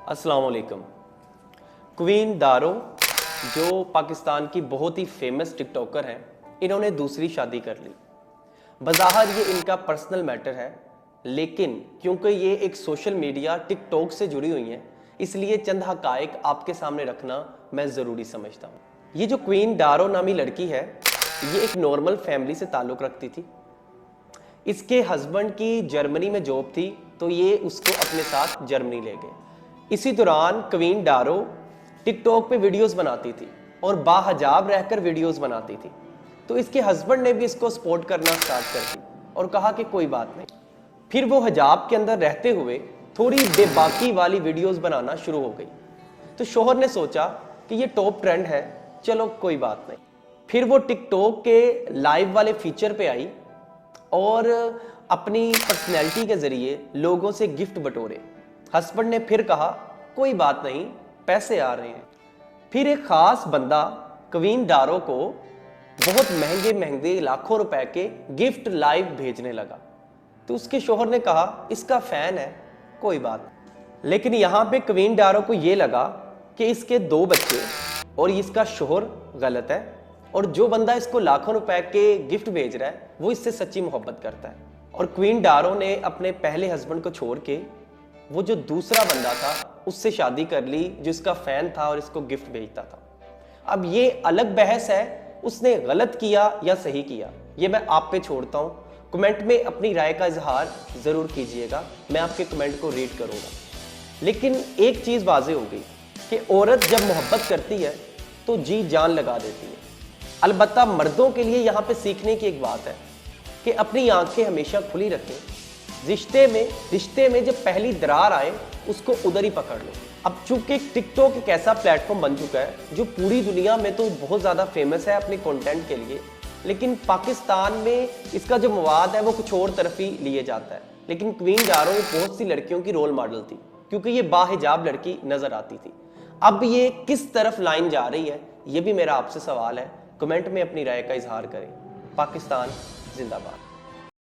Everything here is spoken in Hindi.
अस्सलाम वालेकुम। क्वीन दारो जो पाकिस्तान की बहुत ही फेमस टिकटॉकर हैं, इन्होंने दूसरी शादी कर ली। बज़ाहिर ये इनका पर्सनल मैटर है, लेकिन क्योंकि ये एक सोशल मीडिया टिकटॉक से जुड़ी हुई हैं, इसलिए चंद हक़ाइक़ आपके सामने रखना मैं ज़रूरी समझता हूँ। ये जो क्वीन दारो नामी लड़की है, ये एक नॉर्मल फैमिली से ताल्लुक़ रखती थी। इसके हस्बैंड की जर्मनी में जॉब थी, तो ये उसको अपने साथ जर्मनी ले गए। इसी दौरान क्वीन दारो टिकटॉक पे वीडियोस बनाती थी और बाहजाब रहकर वीडियोस बनाती थी, तो इसके हस्बैंड ने भी इसको सपोर्ट करना स्टार्ट कर दी और कहा कि कोई बात नहीं। फिर वो हिजाब के अंदर रहते हुए थोड़ी बेबाकी वाली वीडियोस बनाना शुरू हो गई, तो शोहर ने सोचा कि ये टॉप ट्रेंड है, चलो कोई बात नहीं। फिर वो टिकटॉक के लाइव वाले फीचर पे आई और अपनी पर्सनैलिटी के ज़रिए लोगों से गिफ्ट बटोरे। हस्बैंड ने फिर कहा कोई बात नहीं, पैसे आ रहे हैं। फिर एक ख़ास बंदा क्वीन दारो को बहुत महंगे महंगे लाखों रुपए के गिफ्ट लाइव भेजने लगा, तो उसके शोहर ने कहा इसका फ़ैन है, कोई बात नहीं। लेकिन यहाँ पे क्वीन दारो को ये लगा कि इसके 2 बच्चे और इसका शोहर गलत है, और जो बंदा इसको लाखों रुपए के गिफ्ट भेज रहा है वो इससे सच्ची मोहब्बत करता है। और क्वीन दारो ने अपने पहले हस्बैंड को छोड़ के वो जो दूसरा बंदा था उससे शादी कर ली, जो इसका फ़ैन था और इसको गिफ्ट भेजता था। अब ये अलग बहस है, उसने गलत किया या सही किया, ये मैं आप पे छोड़ता हूँ। कमेंट में अपनी राय का इजहार ज़रूर कीजिएगा, मैं आपके कमेंट को रीड करूँगा। लेकिन एक चीज़ वाज़ेह हो गई कि औरत जब मोहब्बत करती है तो जी जान लगा देती है। अलबत्ता मर्दों के लिए यहाँ पे सीखने की एक बात है कि अपनी आंखें हमेशा खुली रखें। रिश्ते में जब पहली दरार आए उसको उधर ही पकड़ लो। अब चूंकि टिकटॉक एक ऐसा प्लेटफॉर्म बन चुका है जो पूरी दुनिया में तो बहुत ज़्यादा फेमस है अपने कंटेंट के लिए, लेकिन पाकिस्तान में इसका जो मवाद है वो कुछ और तरफ ही लिए जाता है। लेकिन क्वीन दारो बहुत सी लड़कियों की रोल मॉडल थी, क्योंकि ये बाहिजाब लड़की नज़र आती थी। अब ये किस तरफ लाइन जा रही है, ये भी मेरा आपसे सवाल है। कमेंट में अपनी राय का इजहार करें। पाकिस्तान जिंदाबाद।